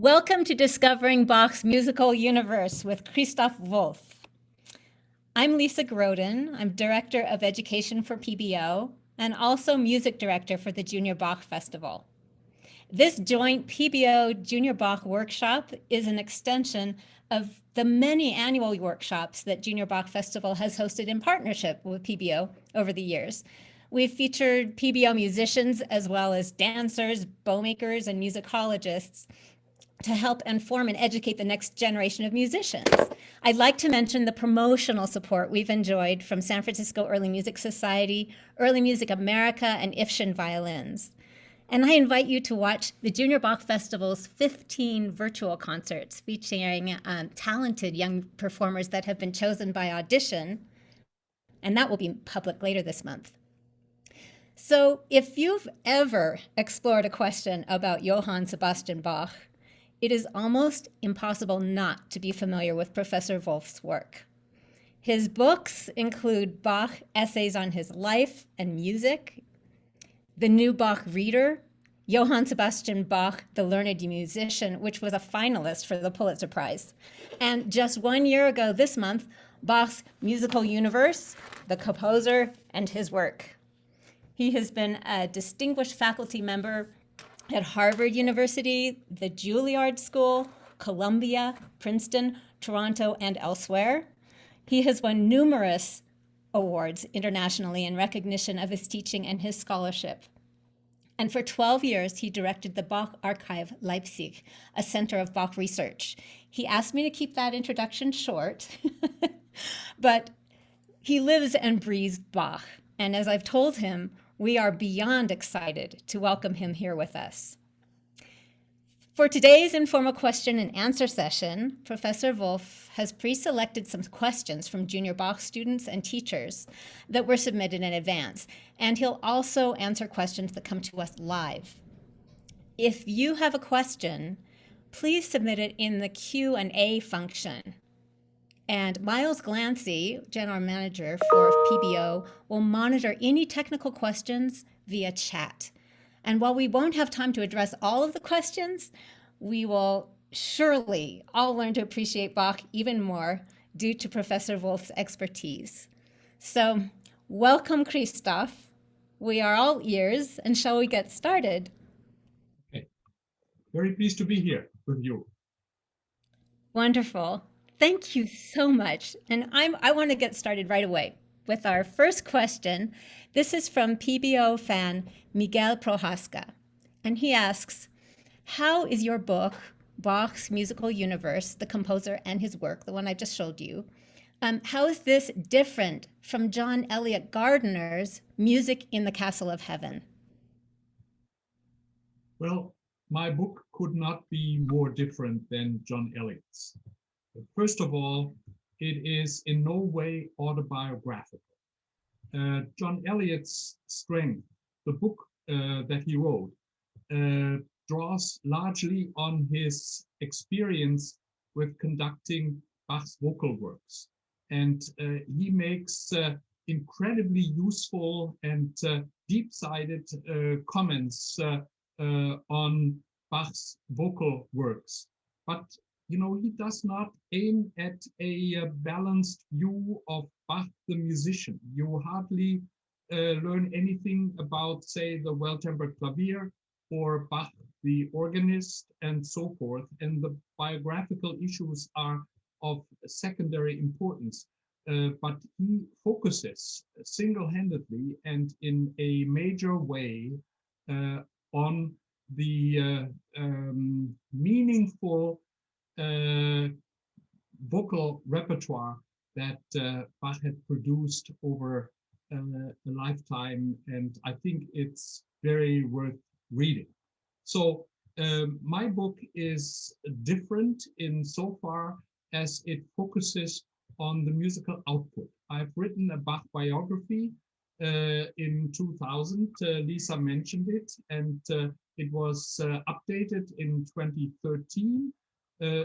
Welcome to Discovering Bach's Musical Universe with Christoph Wolff. I'm Lisa Groden. I'm Director of Education for PBO and also Music Director for the Junior Bach Festival. This joint PBO Junior Bach workshop is an extension of the many annual workshops that Junior Bach Festival has hosted in partnership with PBO over the years. We've featured PBO musicians as well as dancers, bowmakers, and musicologists to help inform and educate the next generation of musicians. I'd like to mention the promotional support we've enjoyed from San Francisco Early Music Society, Early Music America, and Ifshin Violins. And I invite you to watch the Junior Bach Festival's 15 virtual concerts featuring talented young performers that have been chosen by audition, and that will be public later this month. So if you've ever explored a question about Johann Sebastian Bach, it is almost impossible not to be familiar with Professor Wolff's work. His books include Bach essays on his life and music, The New Bach Reader, Johann Sebastian Bach, the Learned Musician, which was a finalist for the Pulitzer Prize. And just 1 year ago this month, Bach's Musical Universe, The Composer, and His Work. He has been a distinguished faculty member at Harvard University, the Juilliard School, Columbia, Princeton, Toronto, and elsewhere. He has won numerous awards internationally in recognition of his teaching and his scholarship. And for 12 years, he directed the Bach Archive Leipzig, a center of Bach research. He asked me to keep that introduction short, but he lives and breathes Bach. And as I've told him, we are beyond excited to welcome him here with us. For today's informal question and answer session, Professor Wolff has pre-selected some questions from Junior Bach students and teachers that were submitted in advance, and he'll also answer questions that come to us live. If you have a question, please submit it in the Q&A function. And Miles Glancy, General Manager for PBO, will monitor any technical questions via chat. And while we won't have time to address all of the questions, we will surely all learn to appreciate Bach even more due to Professor Wolff's expertise. So welcome, Christoph. We are all ears, and shall we get started? Okay. Very pleased to be here with you. Wonderful. Thank you so much. And I want to get started right away with our first question. This is from PBO fan Miguel Prohaska. And he asks, how is your book, Bach's Musical Universe, The Composer and His Work, the one I just showed you, how is this different from John Eliot Gardiner's Music in the Castle of Heaven? Well, my book could not be more different than John Eliot's. First of all, it is in no way autobiographical. John Eliot's strength, the book that he wrote, draws largely on his experience with conducting Bach's vocal works. And he makes incredibly useful and deep-sided comments on Bach's vocal works. But you know, he does not aim at a balanced view of Bach the musician. You hardly learn anything about, say, the well-tempered clavier or Bach the organist and so forth. And the biographical issues are of secondary importance. But he focuses single-handedly and in a major way on the meaningful vocal repertoire that Bach had produced over a lifetime, and I think it's very worth reading. So my book is different in so far as it focuses on the musical output. I've written a Bach biography in 2000. Lisa mentioned it, and it was updated in 2013.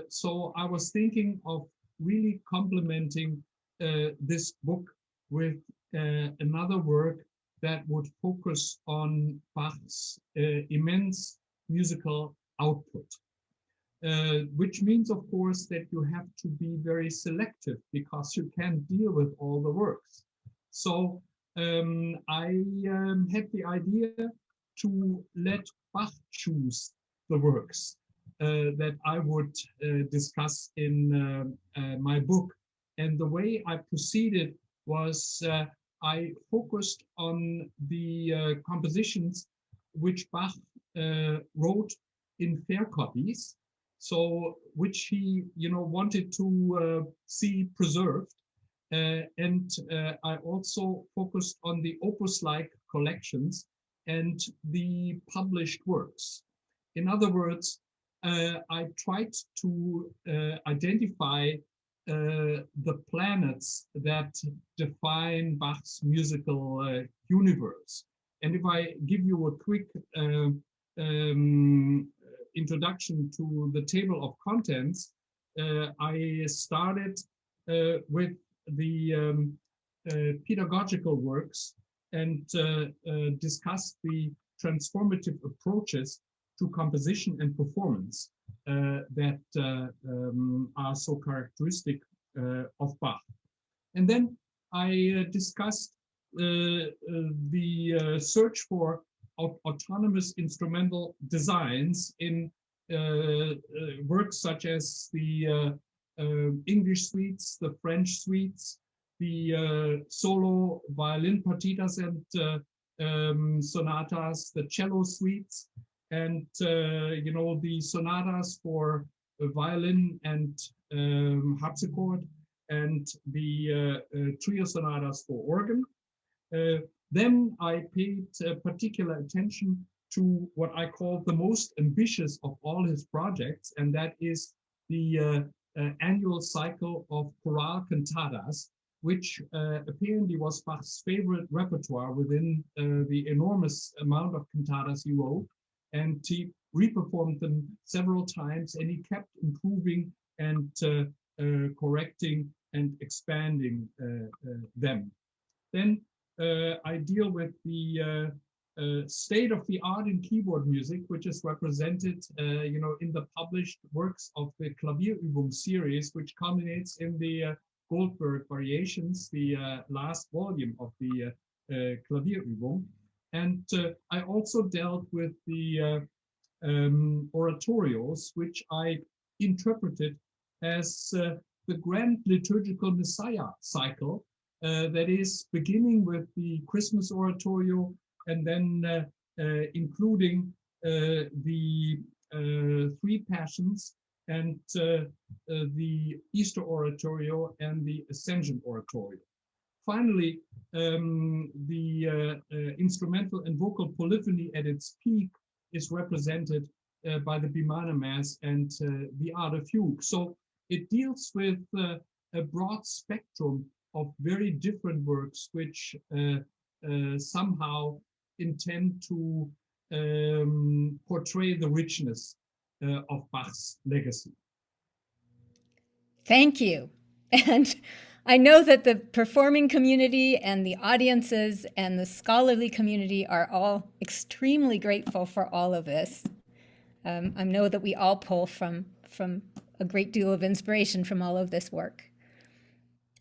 So I was thinking of really complementing this book with another work that would focus on Bach's immense musical output. which means, of course, that you have to be very selective because you can't deal with all the works. So I had the idea to let Bach choose the works that I would discuss in my book. And the way I proceeded was I focused on the compositions which Bach wrote in fair copies, so which he, wanted to see preserved. I also focused on the opus-like collections and the published works. In other words, I tried to identify the planets that define Bach's musical universe. And if I give you a quick introduction to the table of contents, I started with the pedagogical works and discussed the transformative approaches to composition and performance that are so characteristic of Bach. And then I discussed the search for autonomous instrumental designs in works such as the English suites, the French suites, the solo violin partitas and sonatas, the cello suites, and the sonatas for violin and harpsichord, and the trio sonatas for organ. Then I paid particular attention to what I call the most ambitious of all his projects, and that is the annual cycle of chorale cantatas, which apparently was Bach's favorite repertoire within the enormous amount of cantatas he wrote, and he reperformed them several times, and he kept improving and correcting and expanding them. Then I deal with the state of the art in keyboard music, which is represented, in the published works of the Klavierübung series, which culminates in the Goldberg Variations, the last volume of the Klavierübung. And I also dealt with the oratorios, which I interpreted as the grand liturgical Messiah cycle, that is beginning with the Christmas oratorio and then including the three passions and the Easter oratorio and the Ascension oratorio. Finally, the instrumental and vocal polyphony at its peak is represented by the Bimana Mass and the Art of Fugue. So it deals with a broad spectrum of very different works, which somehow intend to portray the richness of Bach's legacy. Thank you. And I know that the performing community and the audiences and the scholarly community are all extremely grateful for all of this. I know that we all pull from a great deal of inspiration from all of this work.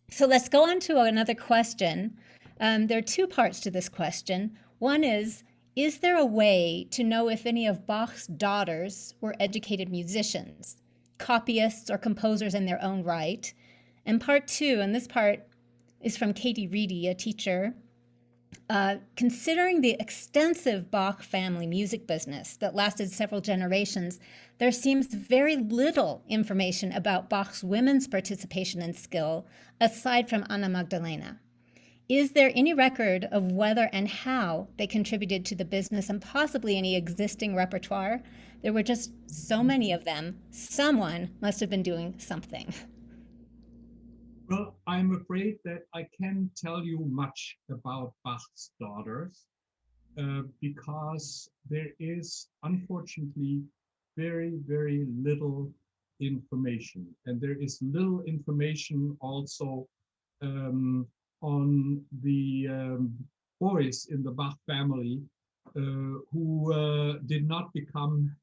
So let's go on to another question. There are two parts to this question. One is there a way to know if any of Bach's daughters were educated musicians, copyists or composers in their own right? And part two, and this part is from Katie Reedy, a teacher. Considering the extensive Bach family music business that lasted several generations, there seems very little information about Bach's women's participation and skill, aside from Anna Magdalena. Is there any record of whether and how they contributed to the business and possibly any existing repertoire? There were just so many of them. Someone must have been doing something. Well, I'm afraid that I can't tell you much about Bach's daughters because there is, unfortunately, very, very little information. And there is little information also on the boys in the Bach family who did not become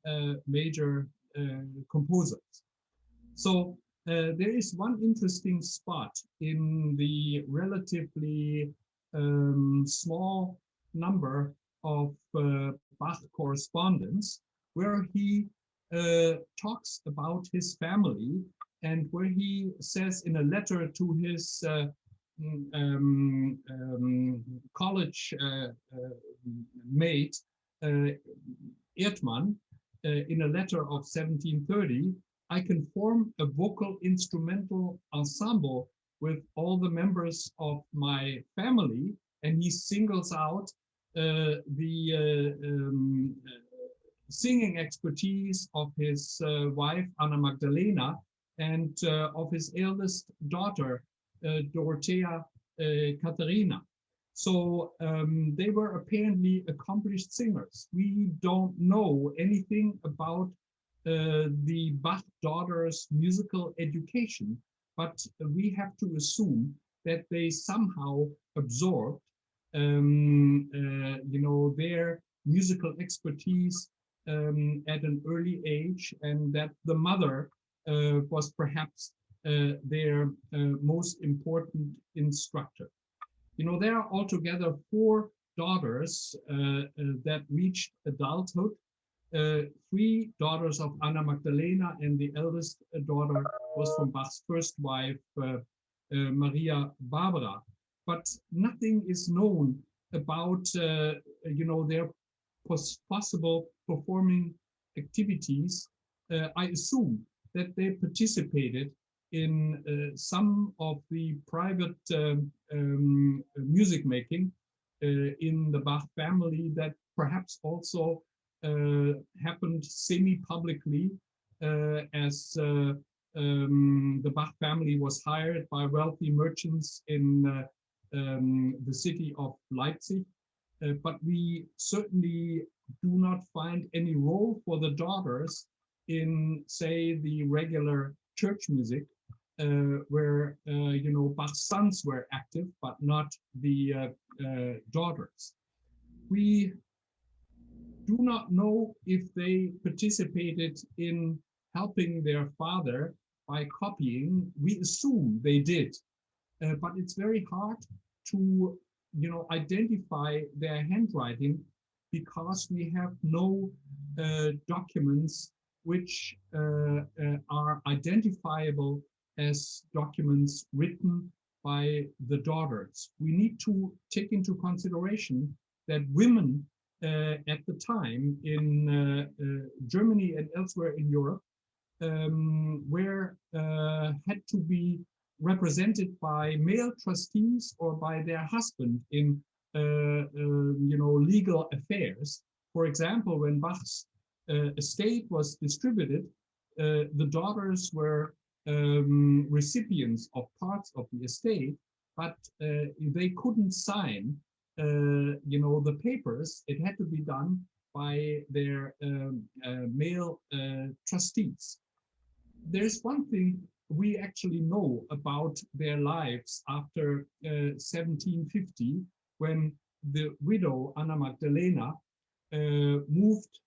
major composers. So there is one interesting spot in the relatively small number of Bach correspondence where he talks about his family and where he says in a letter to his college mate Erdmann, in a letter of 1730, I can form a vocal instrumental ensemble with all the members of my family, and he singles out the singing expertise of his wife Anna Magdalena and of his eldest daughter Dorothea Katharina. So they were apparently accomplished singers. We don't know anything about the Bach daughters' musical education, but we have to assume that they somehow absorbed, their musical expertise at an early age, and that the mother was perhaps their most important instructor. There are altogether 4 daughters that reached adulthood. 3 daughters of Anna Magdalena, and the eldest daughter was from Bach's first wife, Maria Barbara. But nothing is known about, their possible performing activities. I assume that they participated in some of the private music making in the Bach family that perhaps also happened semi-publicly as the Bach family was hired by wealthy merchants in the city of Leipzig. But we certainly do not find any role for the daughters in, say, the regular church music, where Bach's sons were active, but not the daughters. We do not know if they participated in helping their father by copying. We assume they did, but it's very hard to identify their handwriting because we have no documents which are identifiable as documents written by the daughters. We need to take into consideration that women at the time in Germany and elsewhere in Europe had to be represented by male trustees or by their husband in legal affairs. For example, when Bach's estate was distributed, the daughters were recipients of parts of the estate, but they couldn't sign the papers. It had to be done by their male trustees. There's one thing we actually know about their lives after 1750, when the widow Anna Magdalena moved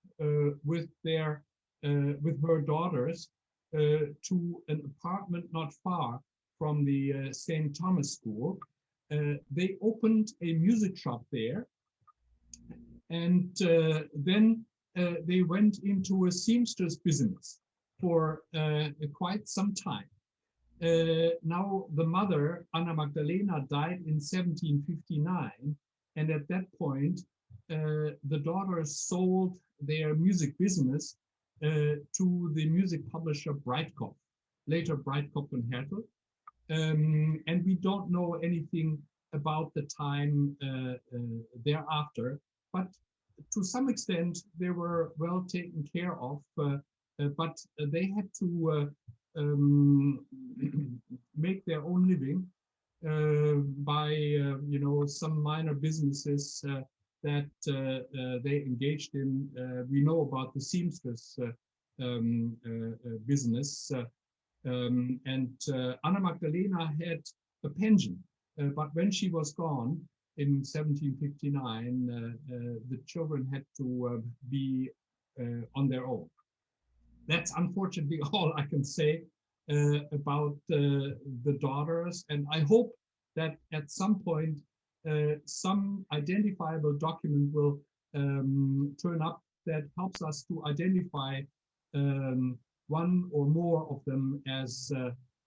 with her daughters to an apartment not far from the St. Thomas School. They opened a music shop there, and then they went into a seamstress business for quite some time. Now the mother, Anna Magdalena, died in 1759, and at that point the daughters sold their music business to the music publisher Breitkopf, later Breitkopf and Hertel, and we don't know anything about the time thereafter, but to some extent they were well taken care of, but they had to make their own living by some minor businesses that they engaged in. We know about the seamstress business, and Anna Magdalena had a pension, but when she was gone in 1759, the children had to be on their own. that's unfortunately all I can say about the daughters. And I hope that at some point some identifiable document will turn up that helps us to identify one or more of them as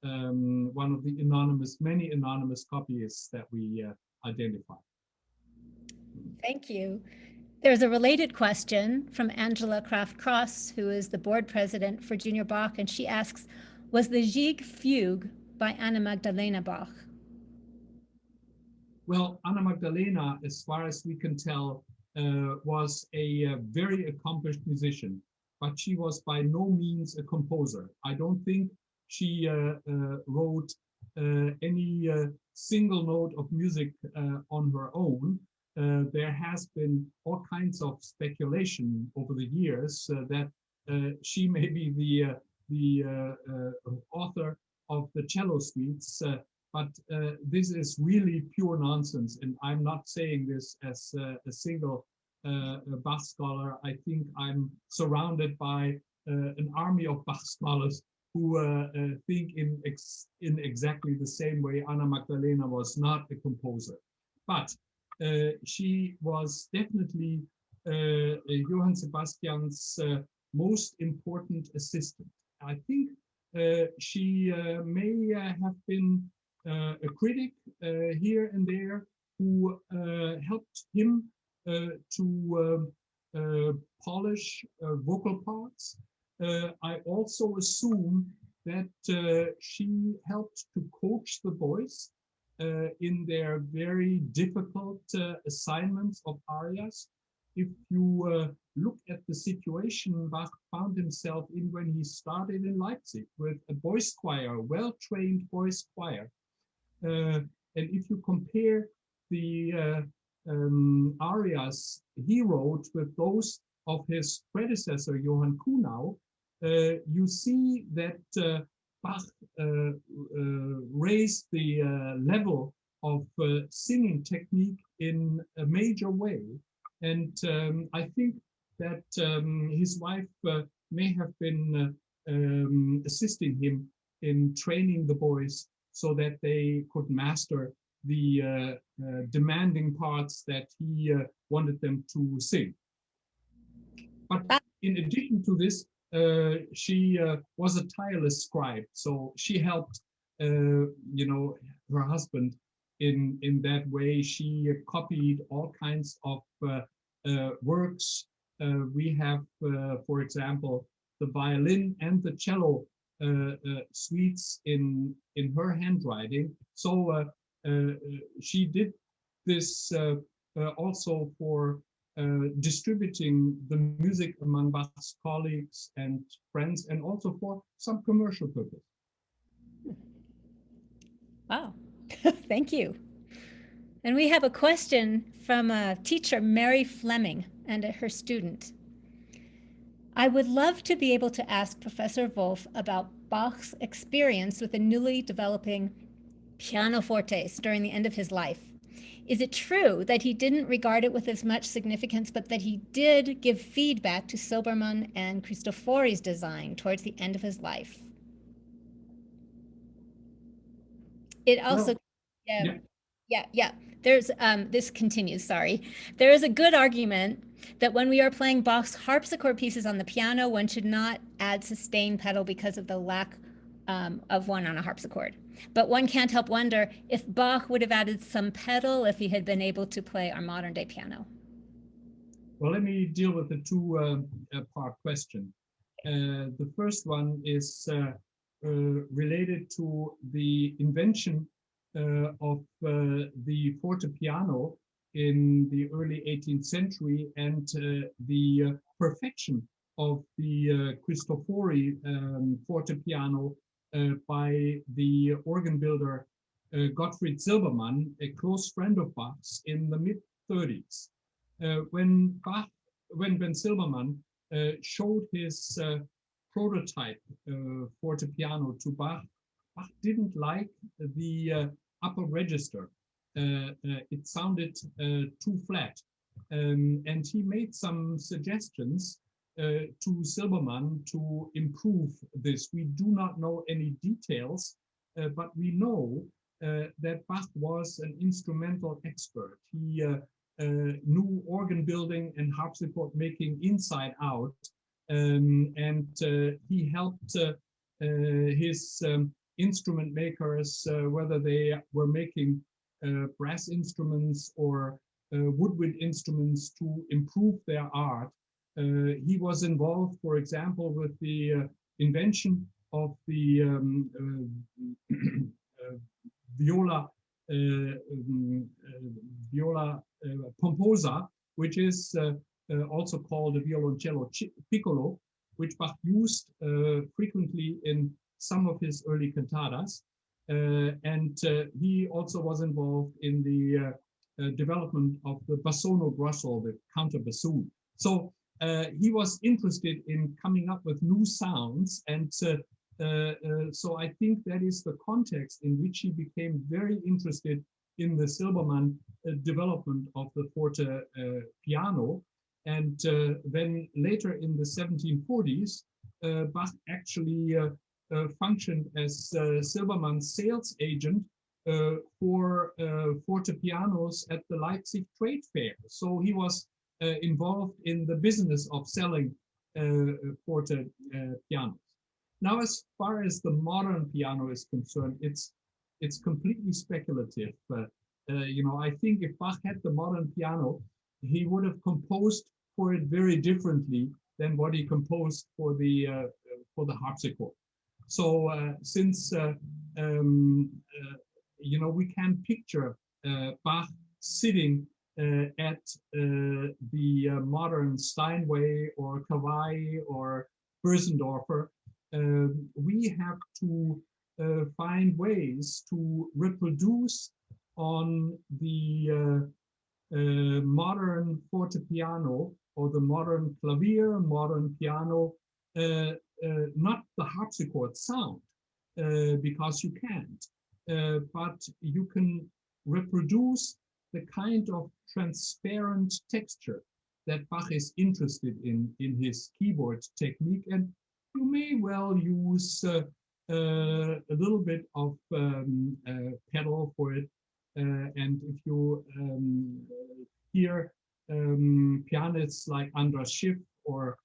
one of the many anonymous copies that we identify. Thank you. There's a related question from Angela Kraft-Cross, who is the board president for Junior Bach, and she asks, was the Gigue Fugue by Anna Magdalena Bach? Well, Anna Magdalena, as far as we can tell, was a very accomplished musician, but she was by no means a composer. I don't think she wrote any single note of music on her own. There has been all kinds of speculation over the years that she may be the author of the cello suites, but this is really pure nonsense. And I'm not saying this as a single Bach scholar. I think I'm surrounded by an army of Bach scholars who think in exactly the same way. Anna Magdalena was not a composer, but she was definitely Johann Sebastian's most important assistant. I think she may have been a critic here and there who helped him to polish vocal parts. I also assume that she helped to coach the boys in their very difficult assignments of arias. If you look at the situation Bach found himself in when he started in Leipzig with a boys choir, a well-trained boys choir, and if you compare the arias he wrote with those of his predecessor Johann Kuhnau, you see that Bach raised the level of singing technique in a major way. And I think that his wife may have been assisting him in training the boys so that they could master the demanding parts that he wanted them to sing. But in addition to this, she was a tireless scribe, so she helped, her husband in that way. She copied all kinds of works. We have, for example, the violin and the cello suites in her handwriting. So she did this also for distributing the music among Bach's colleagues and friends, and also for some commercial purpose. Wow, thank you. And we have a question from a teacher, Mary Fleming, and her student. I would love to be able to ask Professor Wolff about Bach's experience with the newly developing pianofortes during the end of his life. Is it true that he didn't regard it with as much significance, but that he did give feedback to Silbermann and Cristofori's design towards the end of his life? It also, yeah. There's, this continues, sorry. There is a good argument that when we are playing Bach's harpsichord pieces on the piano, one should not add sustain pedal because of the lack of one on a harpsichord. But one can't help wonder if Bach would have added some pedal if he had been able to play our modern day piano. Well, let me deal with the two-part question. The first one is related to the invention of the fortepiano in the early 18th century and the perfection of the Cristofori fortepiano by the organ builder Gottfried Silbermann, a close friend of Bach's, in the mid-30s. When Ben Silbermann showed his prototype fortepiano to Bach, Bach didn't like the upper register. It sounded too flat. And he made some suggestions to Silbermann to improve this. We do not know any details, but we know that Bach was an instrumental expert. He knew organ building and harpsichord making inside out, and he helped his instrument makers, whether they were making brass instruments or woodwind instruments, to improve their art. He was involved, for example, with the invention of the viola pomposa, which is also called the violoncello piccolo, which Bach used frequently in some of his early cantatas. And he also was involved in the development of the bassono grosso, the counterbassoon. So he was interested in coming up with new sounds, and so I think that is the context in which he became very interested in the Silbermann development of the forte piano. And then later in the 1740s, Bach actually functioned as Silbermann's sales agent for forte pianos at the Leipzig Trade Fair. So he was involved in the business of selling forte pianos. Now, as far as the modern piano is concerned, it's completely speculative. You know, I think if Bach had the modern piano, he would have composed for it very differently than what he composed for the harpsichord. So since you know, we can picture Bach sitting at the modern Steinway or Kawai or Bösendorfer, we have to find ways to reproduce on the modern fortepiano or the modern clavier, modern piano, not the harpsichord sound, because you can't, but you can reproduce the kind of transparent texture that Bach is interested in his keyboard technique. And you may well use a little bit of pedal for it. And if you hear pianists like Andras Schiff or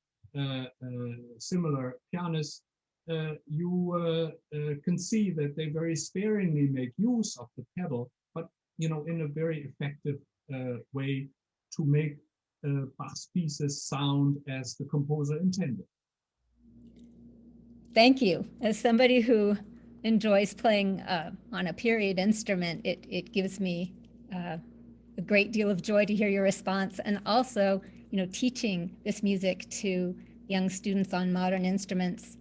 similar pianists, you can see that they very sparingly make use of the pedal, but you know, in a very effective way to make Bach's pieces sound as the composer intended. Thank you. As somebody who enjoys playing on a period instrument, it gives me a great deal of joy to hear your response, and also, you know, teaching this music to young students on modern instruments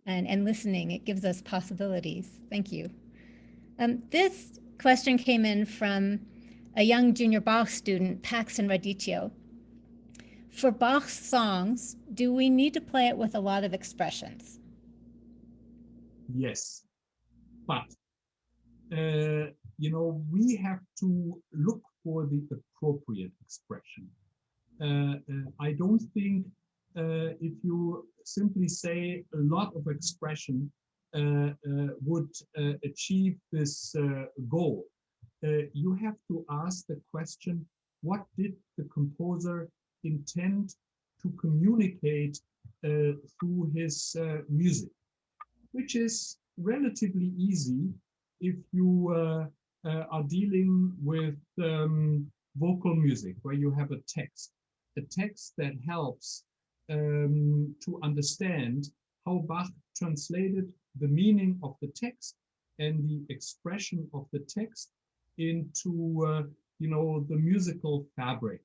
and listening. It gives us possibilities. Thank you. This question came in from a young Junior Bach student, Paxton Radicchio. For Bach's songs, do we need to play it with a lot of expressions? Yes, but you know, we have to look for the appropriate expression. I don't think if you simply say a lot of expression would achieve this goal. You have to ask the question, what did the composer intend to communicate through his music? Which is relatively easy if you are dealing with vocal music, where you have a text that helps to understand how Bach translated the meaning of the text and the expression of the text into you know, the musical fabric.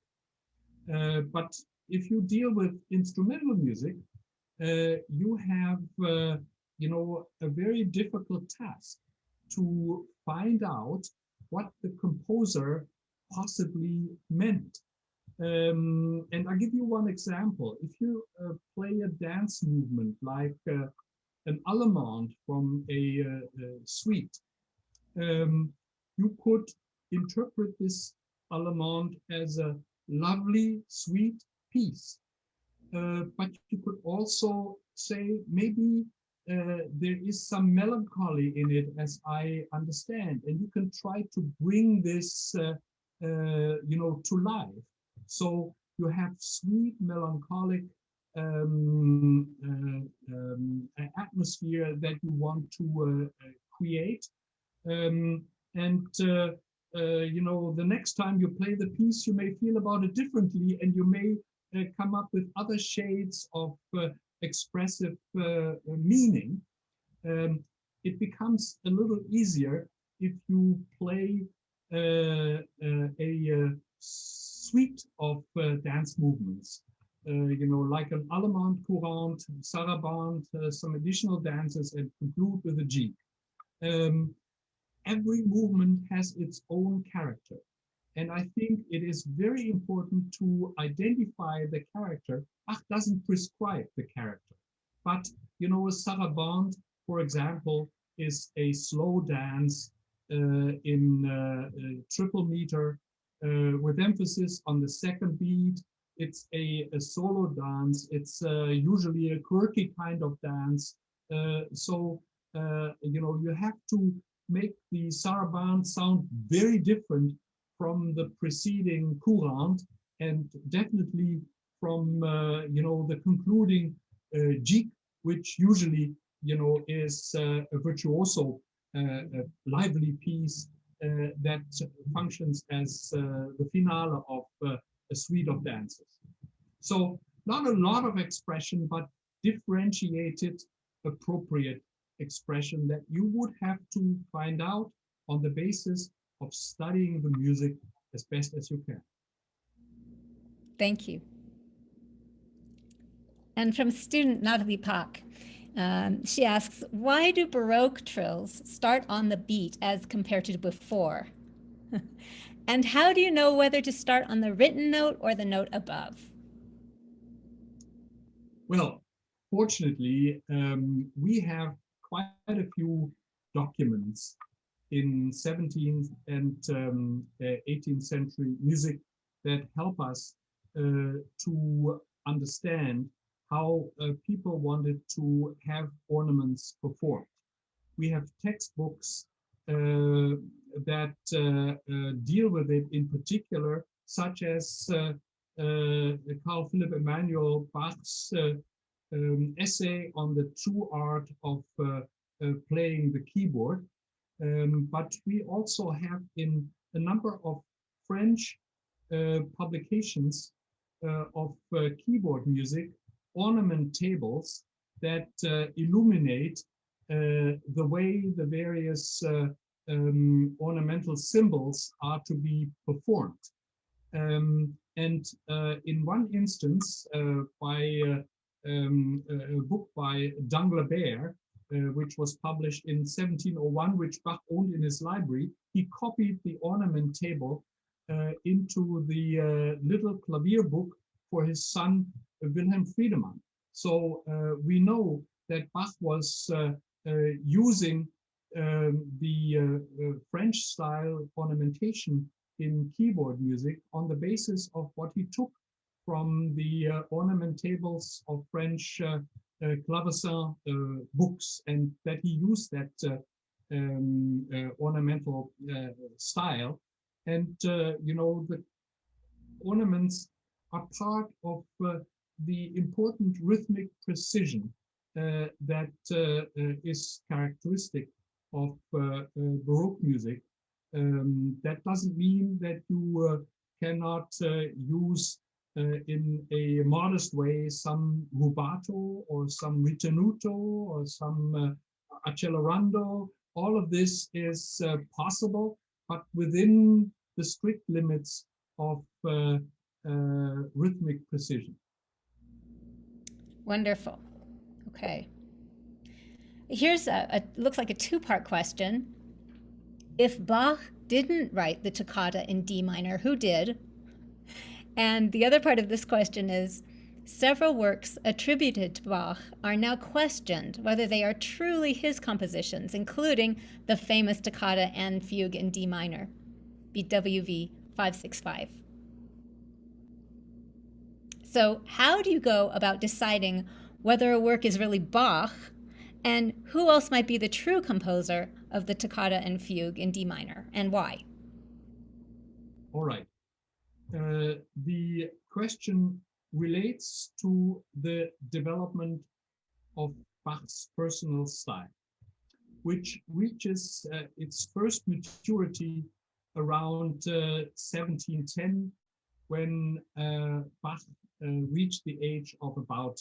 But if you deal with instrumental music, you have you know, a very difficult task to find out what the composer possibly meant. And I'll give you one example. If you play a dance movement like an allemande from a suite, you could interpret this allemande as a lovely, sweet piece. but you could also say maybe there is some melancholy in it, as I understand, and you can try to bring this, to life. So you have sweet, melancholic atmosphere that you want to create. And the next time you play the piece, you may feel about it differently, and you may come up with other shades of expressive meaning. It becomes a little easier if you play a suite of dance movements, like an allemande, courante, sarabande, some additional dances, and conclude with a jig. Every movement has its own character. And I think it is very important to identify the character. Bach doesn't prescribe the character. But, a sarabande, for example, is a slow dance in triple meter with emphasis on the second beat. It's a solo dance. It's usually a quirky kind of dance. So you have to make the sarabande sound very different from the preceding courante, and definitely from the concluding jig, which usually is a virtuoso, lively piece that functions as the finale of a suite of dances. So not a lot of expression, but differentiated, appropriate expression that you would have to find out on the basis of studying the music as best as you can. Thank you. And from student Natalie Pak, she asks, why do Baroque trills start on the beat as compared to before? And how do you know whether to start on the written note or the note above? Well, fortunately, we have quite a few documents in 17th and 18th century music that help us to understand how people wanted to have ornaments performed. We have textbooks that deal with it in particular, such as Carl Philipp Emanuel Bach's essay on the true art of playing the keyboard. But we also have in a number of French publications of keyboard music ornament tables that illuminate the way the various ornamental symbols are to be performed. And in one instance, by a book by Danglebert, which was published in 1701, which Bach owned in his library, he copied the ornament table into the little clavier book for his son, Wilhelm Friedemann. So we know that Bach was using the French style ornamentation in keyboard music on the basis of what he took from the ornament tables of French clavecin books, and that he used that ornamental style. And the ornaments are part of the important rhythmic precision that is characteristic of Baroque music. That doesn't mean that you cannot use in a modest way some rubato or some ritenuto or some accelerando. All of this is possible, but within the strict limits of rhythmic precision. Wonderful. Okay. Here's looks like a two-part question. If Bach didn't write the toccata in D minor, who did? And the other part of this question is, several works attributed to Bach are now questioned whether they are truly his compositions, including the famous toccata and fugue in D minor, BWV 565. So how do you go about deciding whether a work is really Bach, and who else might be the true composer of the toccata and fugue in D minor, and why? All right. The question relates to the development of Bach's personal style, which reaches its first maturity around 1710, when Bach reached the age of about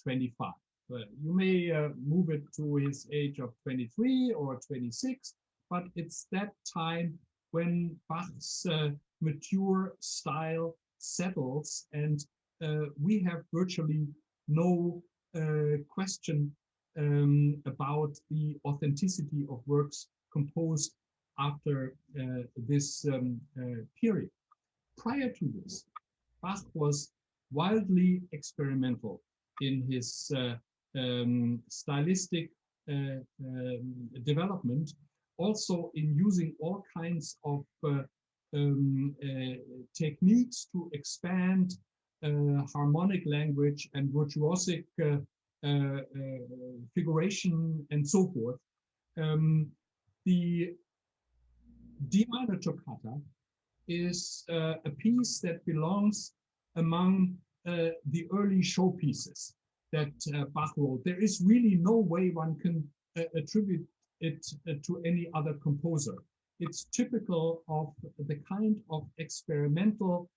25. You may move it to his age of 23 or 26, but it's that time when Bach's mature style settles, and we have virtually no question about the authenticity of works composed after this period. Prior to this, Bach was wildly experimental in his stylistic development, also in using all kinds of techniques to expand harmonic language and virtuosic figuration and so forth. The D minor toccata is a piece that belongs among the early showpieces that Bach wrote. There is really no way one can attribute it to any other composer. It's typical of the kind of experimental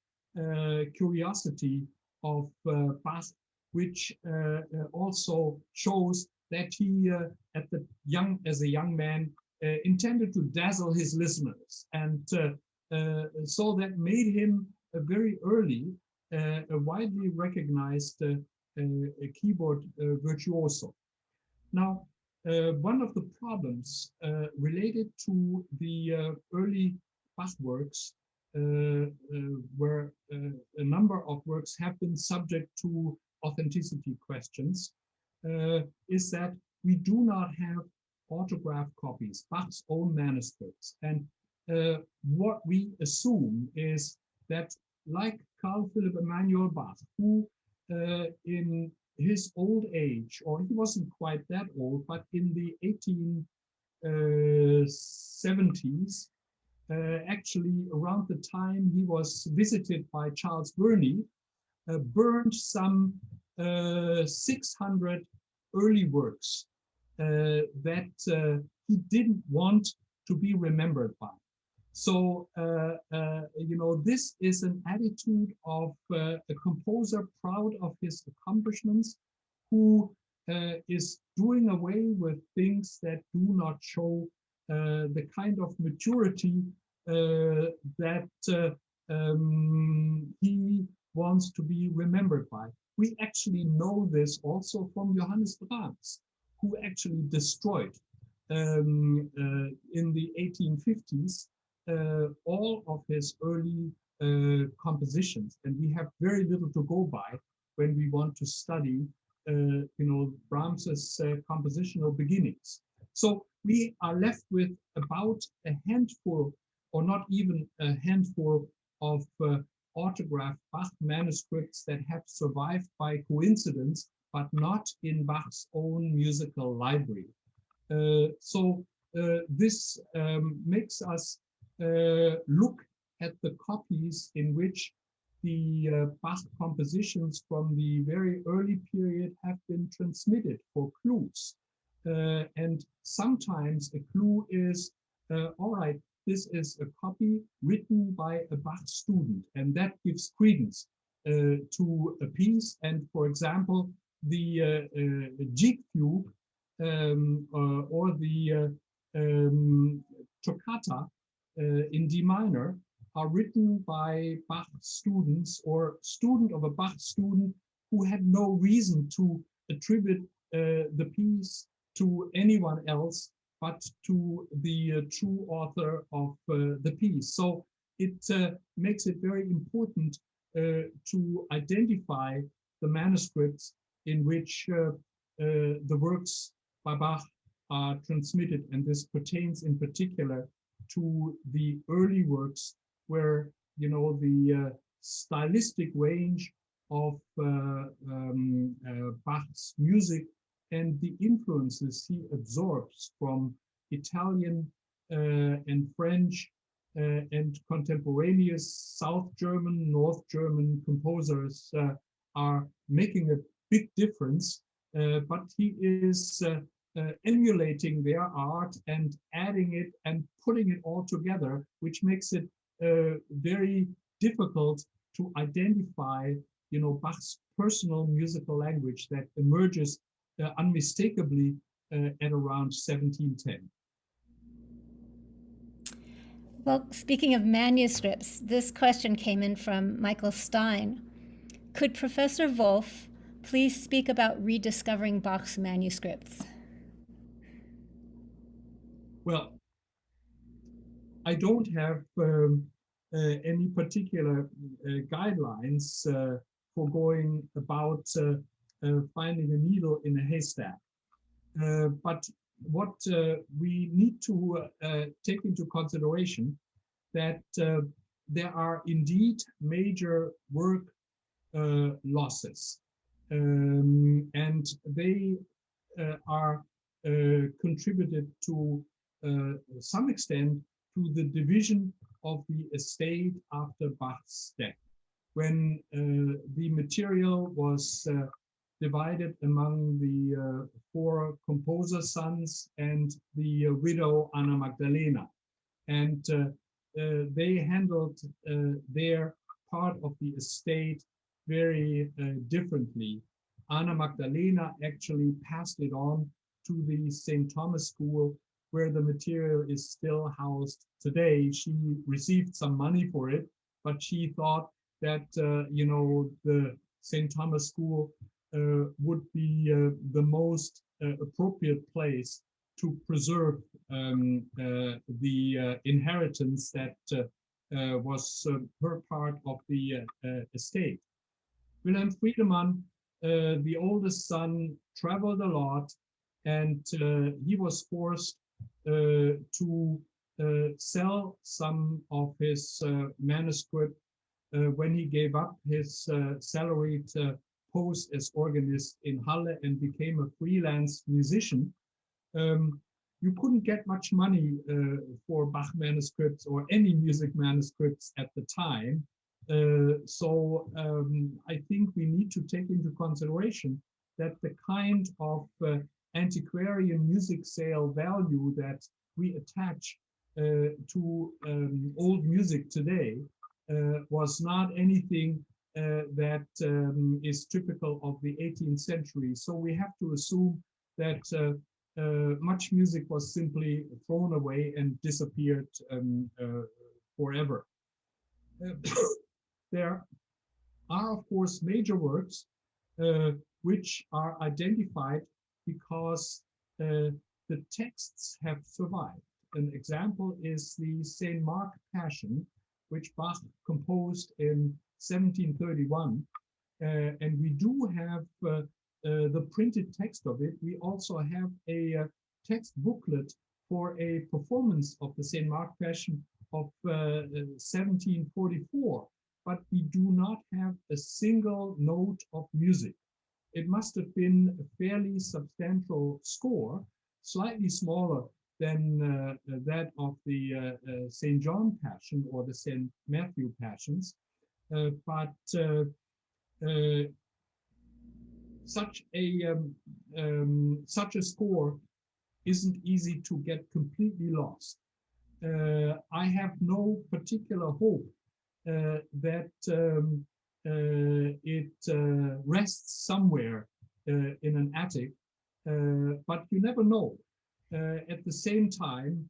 curiosity of Bach, which also shows that he, as a young man, intended to dazzle his listeners, and so that made him very early a widely recognized keyboard virtuoso. Now, one of the problems related to the early Bach works, where a number of works have been subject to authenticity questions, is that we do not have autograph copies, Bach's own manuscripts. And what we assume is that, like Carl Philipp Emanuel Bach, who in his old age, or he wasn't quite that old, but in the 1870s, actually around the time he was visited by Charles Burney, burned some 600 early works that he didn't want to be remembered by. So, this is an attitude of a composer proud of his accomplishments, who is doing away with things that do not show the kind of maturity that he wants to be remembered by. We actually know this also from Johannes Brahms, who actually destroyed in the 1850s all of his early compositions, and we have very little to go by when we want to study, Brahms's compositional beginnings. So we are left with about a handful, or not even a handful, of autographed Bach manuscripts that have survived by coincidence, but not in Bach's own musical library. So this makes us look at the copies in which the Bach compositions from the very early period have been transmitted for clues. And sometimes a clue is, all right, this is a copy written by a Bach student, and that gives credence to a piece. And for example, the Jig fugue or the toccata in D minor are written by Bach students, or student of a Bach student who had no reason to attribute the piece to anyone else but to the true author of the piece. So it makes it very important to identify the manuscripts in which the works by Bach are transmitted, and this pertains in particular to the early works where the stylistic range of Bach's music and the influences he absorbs from Italian and French and contemporaneous South German, North German composers are making a big difference, but he is emulating their art and adding it and putting it all together, which makes it very difficult to identify, Bach's personal musical language that emerges unmistakably at around 1710. Well, speaking of manuscripts, this question came in from Michael Stein. Could Professor Wolff please speak about rediscovering Bach's manuscripts? Well, I don't have any particular guidelines for going about finding a needle in a haystack. But what we need to take into consideration that there are indeed major work losses, and they are contributed to some extent to the division of the estate after Bach's death, when the material was divided among the 4 composer sons and the widow Anna Magdalena. And they handled their part of the estate very differently. Anna Magdalena actually passed it on to the St. Thomas School, where the material is still housed today. She received some money for it, but she thought that, the St. Thomas School would be the most appropriate place to preserve the inheritance that was her part of the estate. Wilhelm Friedemann, the oldest son, traveled a lot, and he was forced to sell some of his manuscript when he gave up his salaried post as organist in Halle and became a freelance musician. You couldn't get much money for Bach manuscripts or any music manuscripts at the time. So I think we need to take into consideration that the kind of antiquarian music sale value that we attach to old music today was not anything that is typical of the 18th century. So we have to assume that much music was simply thrown away and disappeared forever. There are, of course, major works which are identified because the texts have survived. An example is the St. Mark Passion, which Bach composed in 1731. And we do have the printed text of it. We also have a text booklet for a performance of the St. Mark Passion of 1744, but we do not have a single note of music. It must have been a fairly substantial score, slightly smaller than that of the St. John Passion or the St. Matthew Passions, but such a score isn't easy to get completely lost. I have no particular hope that it rests somewhere in an attic, but you never know. At the same time,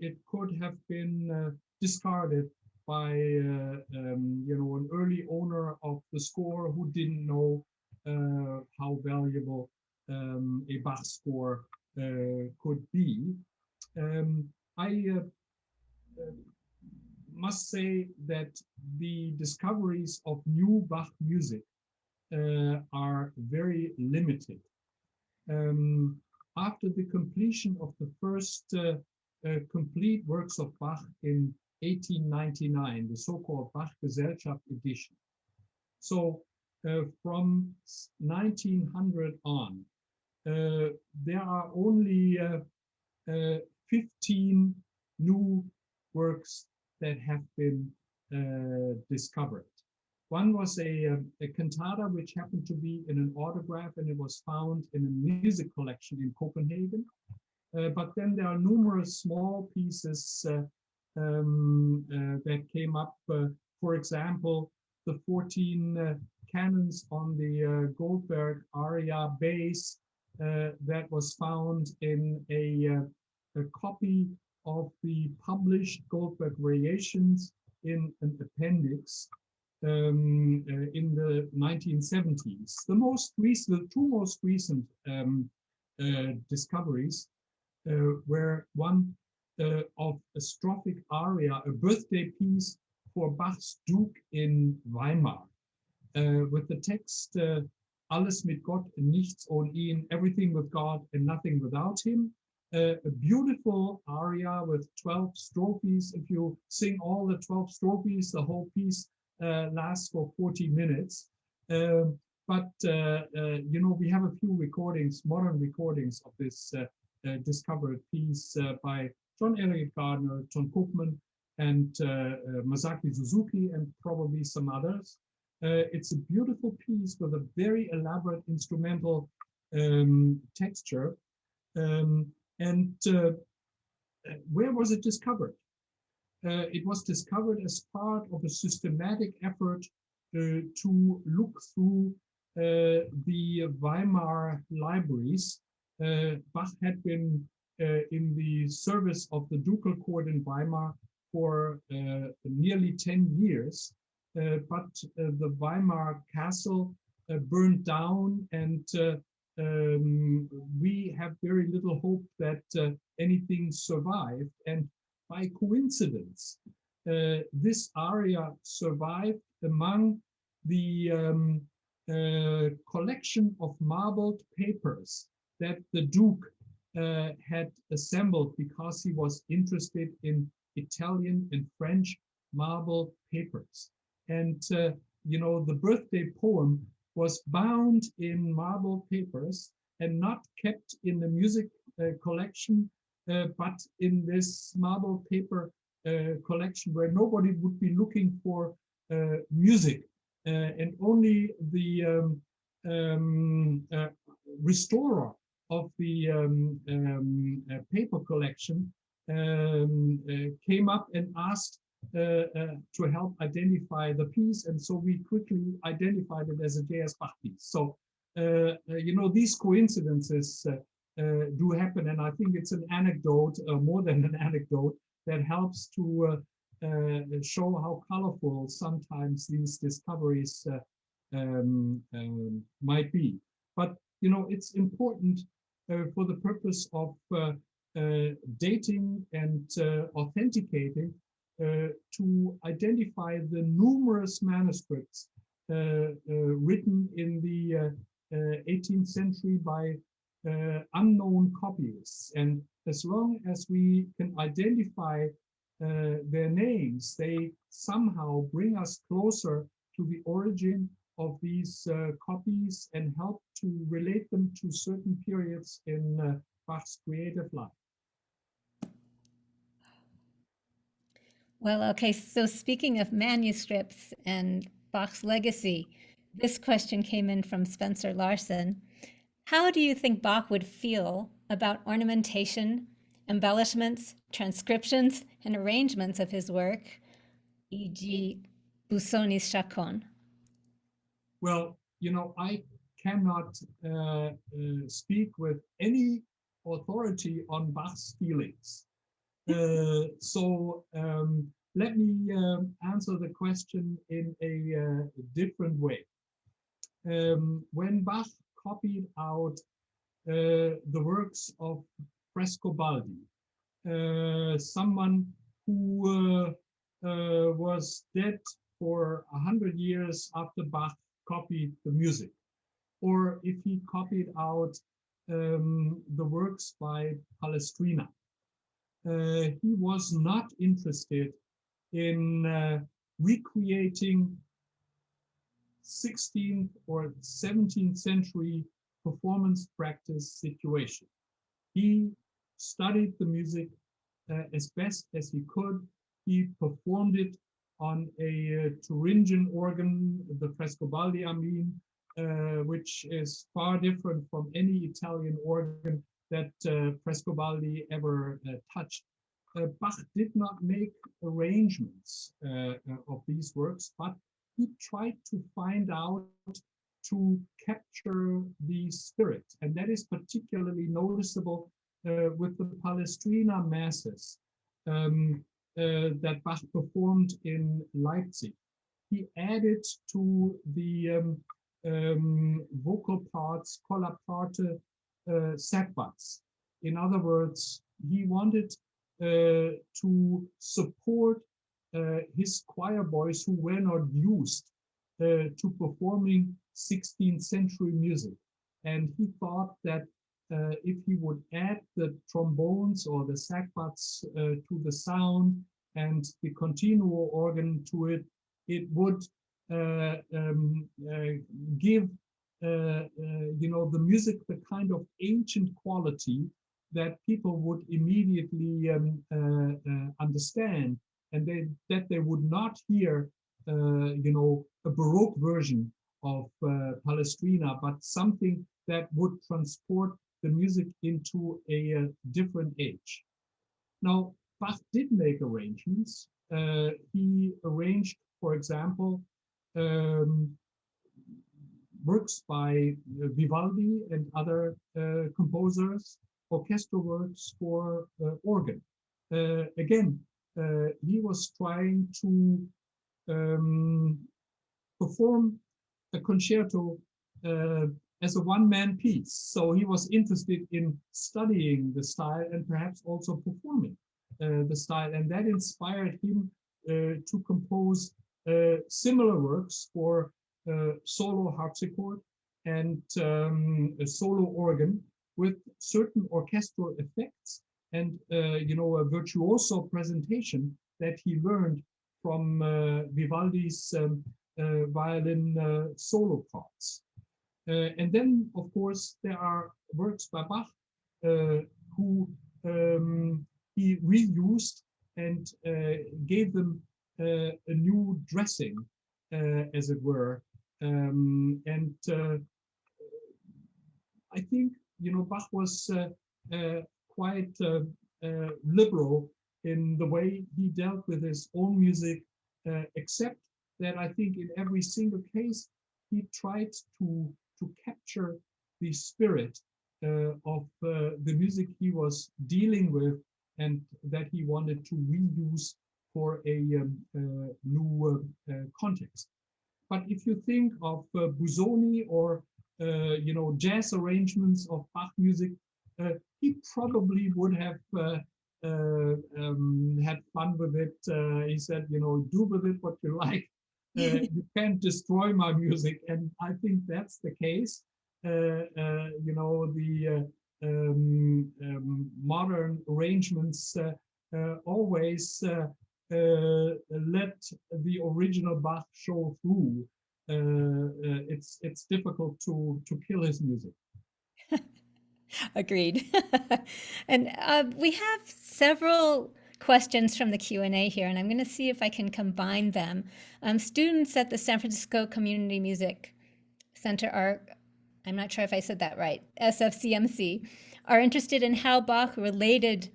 it could have been discarded by an early owner of the score who didn't know how valuable a Bach score could be. I must say that the discoveries of new Bach music are very limited. After the completion of the first complete works of Bach in 1899, the so-called Bach Gesellschaft edition, So from 1900 on, there are only 15 new works that have been discovered. One was a cantata which happened to be in an autograph, and it was found in a music collection in Copenhagen. But then there are numerous small pieces that came up. For example, the 14 canons on the Goldberg aria bass that was found in a copy of the published Goldberg variations in an appendix in the 1970s. The two most recent discoveries were one of a strophic aria, a birthday piece for Bach's Duke in Weimar, with the text Alles mit Gott, nichts ohne ihn, everything with God and nothing without him. A beautiful aria with 12 strophes. If you sing all the 12 strophes, the whole piece lasts for 40 minutes. But you know, we have a few recordings, modern recordings of this discovered piece by John Elliott Gardner, John Cookman, and Masaki Suzuki, and probably some others. It's a beautiful piece with a very elaborate instrumental texture. And where was it discovered? It was discovered as part of a systematic effort to look through the Weimar libraries. Bach had been in the service of the ducal court in Weimar for nearly 10 years, but the Weimar castle burned down, and we have very little hope that anything survived. And by coincidence, this aria survived among the collection of marbled papers that the Duke had assembled because he was interested in Italian and French marbled papers. And, you know, the birthday poem was bound in marbled papers and not kept in the music collection, but in this marbled paper collection where nobody would be looking for music, and only the restorer of the paper collection came up and asked to help identify the piece, and so we quickly identified it as a J.S. Bach piece. So, you know, these coincidences do happen, and I think it's an anecdote, more than an anecdote, that helps to show how colorful sometimes these discoveries might be. But, you know, it's important for the purpose of dating and authenticating to identify the numerous manuscripts written in the 18th century by unknown copyists. And as long as we can identify their names, they somehow bring us closer to the origin of these copies and help to relate them to certain periods in Bach's creative life. Well, okay, so speaking of manuscripts and Bach's legacy, this question came in from Spencer Larson. How do you think Bach would feel about ornamentation, embellishments, transcriptions, and arrangements of his work, e.g. Busoni's Chaconne? Well, you know, I cannot speak with any authority on Bach's feelings. So let me answer the question in a different way. When Bach copied out the works of Frescobaldi, someone who was dead for 100 years after Bach copied the music, or if he copied out the works by Palestrina, he was not interested in recreating 16th or 17th century performance practice situation. He studied the music as best as he could. He performed it on a Thuringian organ, the Frescobaldi, I mean, which is far different from any Italian organ that Frescobaldi ever touched. Bach did not make arrangements of these works, but he tried to find out to capture the spirit. And that is particularly noticeable with the Palestrina masses that Bach performed in Leipzig. He added to the vocal parts, colla parte, sagbats. In other words, he wanted to support his choir boys who were not used to performing 16th century music. And he thought that if he would add the trombones or the sagbats to the sound and the continuo organ to it, it would give the music the kind of ancient quality that people would immediately understand, and that they would not hear a Baroque version of Palestrina, but something that would transport the music into a different age. Now, Bach did make arrangements. He arranged, for example, works by Vivaldi and other composers, orchestral works for organ. Again, he was trying to perform a concerto as a one-man piece. So he was interested in studying the style and perhaps also performing the style. And that inspired him to compose similar works for solo harpsichord and a solo organ with certain orchestral effects and a virtuoso presentation that he learned from Vivaldi's violin solo parts. And then, of course, there are works by Bach who he reused and gave them a new dressing, as it were. And I think, Bach was quite liberal in the way he dealt with his own music, except that I think in every single case, he tried to capture the spirit of the music he was dealing with and that he wanted to reuse for a new context. But if you think of Busoni or jazz arrangements of Bach music, he probably would have had fun with it. He said, do with it what you like. You can't destroy my music, and I think that's the case. The modern arrangements always let the original Bach show through. It's difficult to kill his music. Agreed. And we have several questions from the Q&A here, and I'm going to see if I can combine them. Students at the San Francisco Community Music Center are, I'm not sure if I said that right, SFCMC, are interested in how Bach related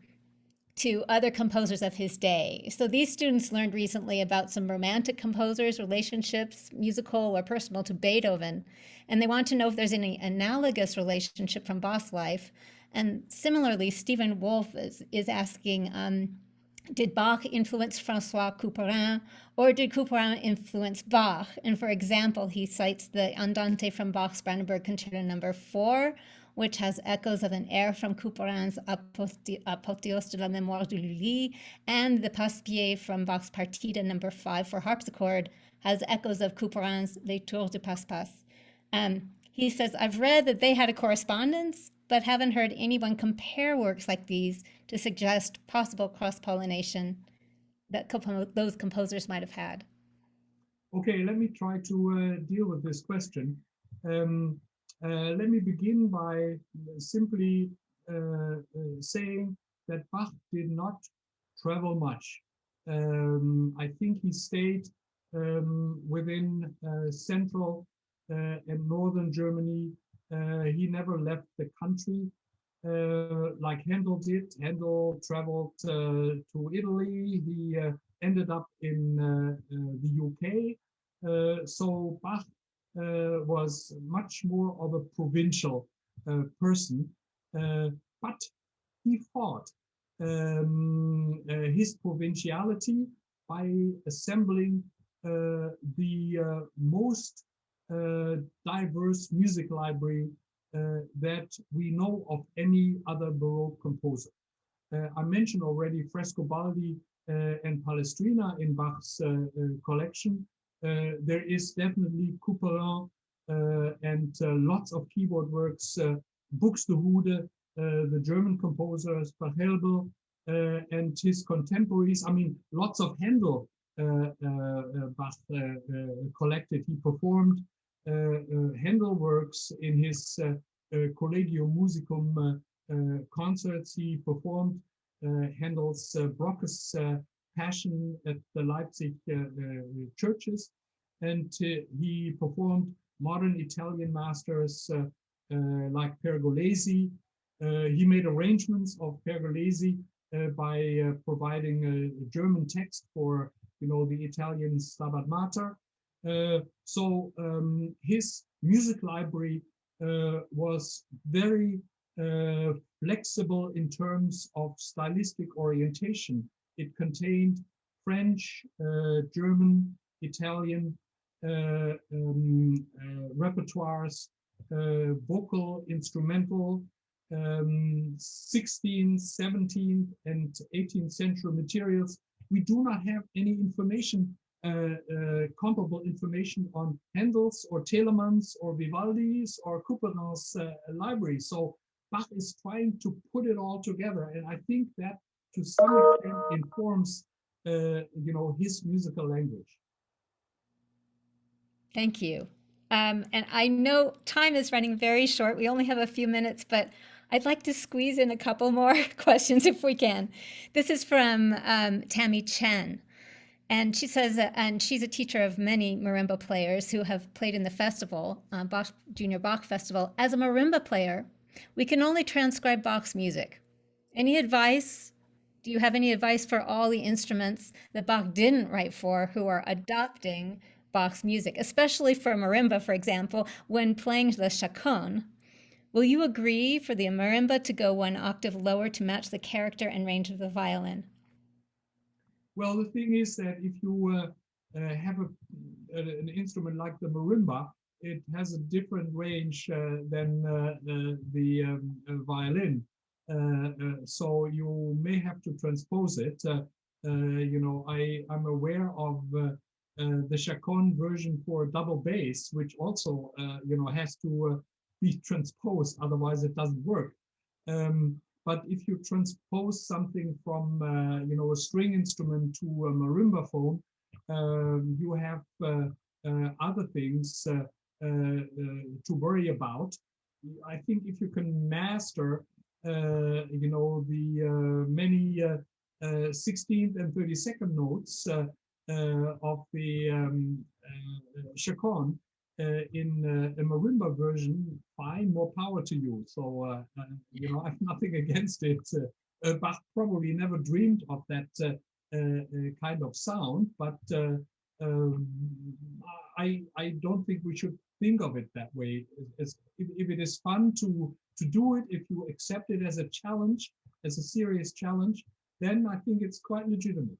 to other composers of his day. So these students learned recently about some romantic composers' relationships, musical or personal, to Beethoven, and they want to know if there's any analogous relationship from Bach's life. And similarly, Stephen Wolff is asking, did Bach influence Francois Couperin, or did Couperin influence Bach? And for example, he cites the Andante from Bach's Brandenburg Concerto No. 4, which has echoes of an air from Couperin's Apothéose de la Mémoire de Lully, and the Passepied from Bach's Partita No. 5 for harpsichord has echoes of Couperin's Les Tours de Passe-Passe. He says, I've read that they had a correspondence, but haven't heard anyone compare works like these to suggest possible cross-pollination that those composers might have had. Okay, let me try to deal with this question. Let me begin by simply saying that Bach did not travel much. I think he stayed within central and northern Germany. He never left the country like Handel did. Handel traveled to Italy. He ended up in the UK. So Bach was much more of a provincial person, but he fought his provinciality by assembling the most diverse music library that we know of any other Baroque composer. I mentioned already Frescobaldi and Palestrina in Bach's collection. There is definitely Couperin and lots of keyboard works, Buxtehude, the German composer, Spachelbel, and his contemporaries. I mean, lots of Handel Bach collected. He performed Handel works in his Collegium Musicum concerts. He performed Handel's Brockes Passion at the Leipzig churches, and he performed modern Italian masters like Pergolesi. He made arrangements of Pergolesi by providing a German text for, the Italian Stabat Mater. So his music library was very flexible in terms of stylistic orientation. It contained French, German, Italian repertoires, vocal, instrumental, 16th, 17th, and 18th century materials. We do not have any information, comparable information on Handel's or Telemann's or Vivaldi's or Couperin's library. So Bach is trying to put it all together, and I think that to some extent informs, his musical language. Thank you. And I know time is running very short. We only have a few minutes, but I'd like to squeeze in a couple more questions if we can. This is from Tammy Chen. And she says that, and she's a teacher of many marimba players who have played in the festival, Junior Bach Festival. As a marimba player, we can only transcribe Bach's music. Any advice? Do you have any advice for all the instruments that Bach didn't write for who are adopting Bach's music, especially for marimba, for example, when playing the chaconne? Will you agree for the marimba to go one octave lower to match the character and range of the violin? Well, the thing is that if you have an instrument like the marimba, it has a different range than the violin. So you may have to transpose it. I'm aware of the chaconne version for double bass, which also, has to be transposed, otherwise it doesn't work. But if you transpose something from, a string instrument to a marimba phone, you have other things to worry about. I think if you can master, the many 16th and 32nd notes of the chaconne, in a marimba version, fine, more power to you. So, I have nothing against it. Bach probably never dreamed of that kind of sound, but I don't think we should think of it that way. If it is fun to do it, if you accept it as a challenge, as a serious challenge, then I think it's quite legitimate.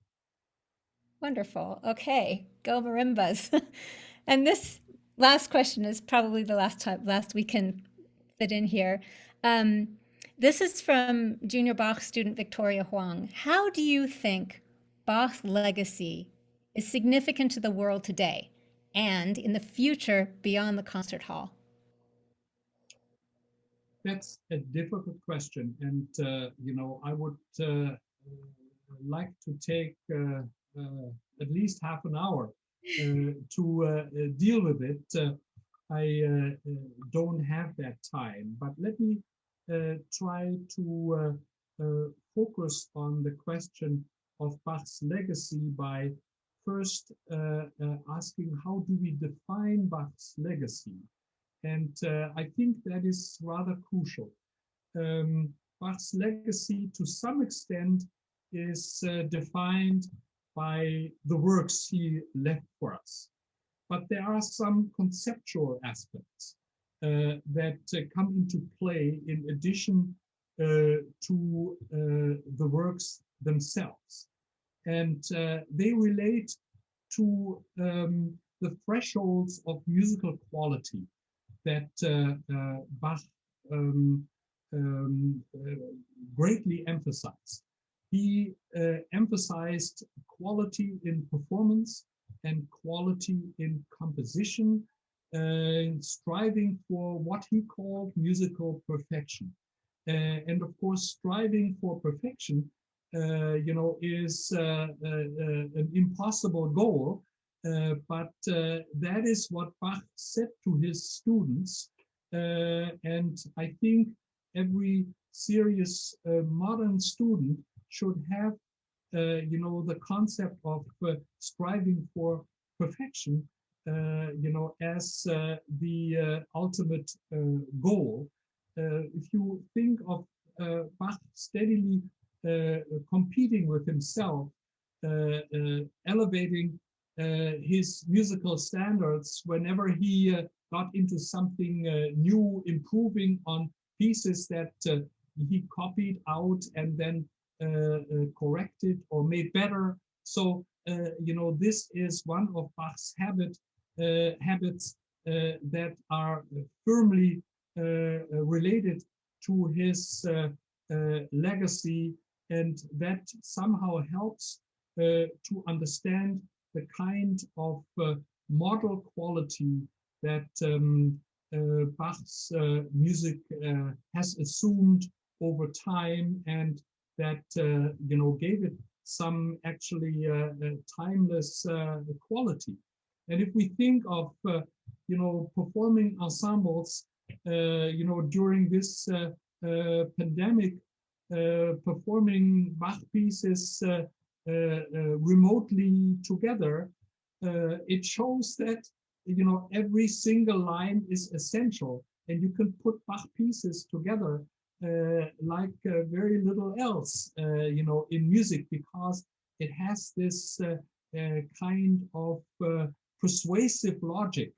Wonderful. Okay, go marimbas. And this last question is probably the last we can fit in here. This is from Junior Bach student Victoria Huang. How do you think Bach's legacy is significant to the world today and in the future beyond the concert hall? That's a difficult question, and I would like to take at least half an hour deal with it. I don't have that time, but let me try to focus on the question of Bach's legacy by first asking how do we define Bach's legacy? And I think that is rather crucial. Bach's legacy, to some extent, is defined by the works he left for us. But there are some conceptual aspects that come into play in addition to the works themselves. And they relate to the thresholds of musical quality that Bach greatly emphasized. He emphasized quality in performance and quality in composition, striving for what he called musical perfection. And of course, striving for perfection, is an impossible goal. But that is what Bach said to his students. And I think every serious modern student should have, the concept of striving for perfection, as the ultimate goal. If you think of Bach steadily competing with himself, elevating his musical standards whenever he got into something new, improving on pieces that he copied out and then corrected or made better. So, this is one of Bach's habits that are firmly related to his legacy, and that somehow helps to understand the kind of model quality that Bach's music has assumed over time, and that gave it some actually timeless quality. And if we think of performing ensembles, during this pandemic, performing Bach pieces remotely together, it shows that every single line is essential, and you can put Bach pieces together like very little else, in music, because it has this kind of persuasive logic,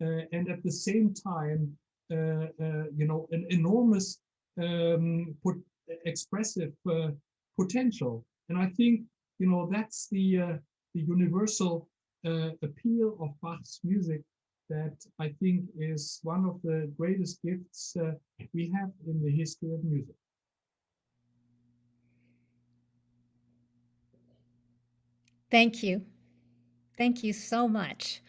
and at the same time, an enormous expressive potential. And I think that's the universal appeal of Bach's music that I think is one of the greatest gifts we have in the history of music. Thank you. Thank you so much.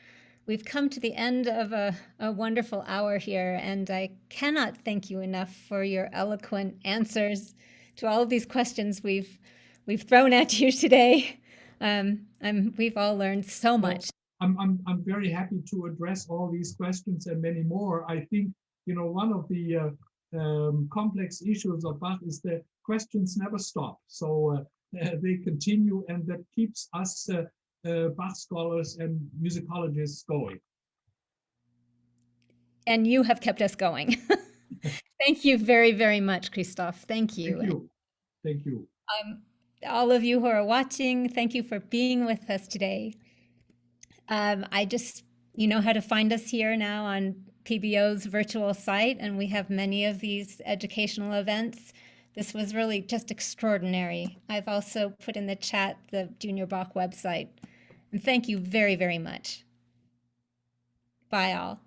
We've come to the end of a wonderful hour here, and I cannot thank you enough for your eloquent answers to all of these questions we've thrown at you today. We've all learned so much. I'm very happy to address all these questions and many more. I think one of the complex issues of Bach is that questions never stop, so they continue, and that keeps us Bach scholars and musicologists going. And you have kept us going. Thank you very, very much, Christoph. Thank you. Thank you. Thank you. All of you who are watching, thank you for being with us today. You know how to find us here now on PBO's virtual site, and we have many of these educational events. This was really just extraordinary. I've also put in the chat the Junior Bach website. And thank you very, very much. Bye all.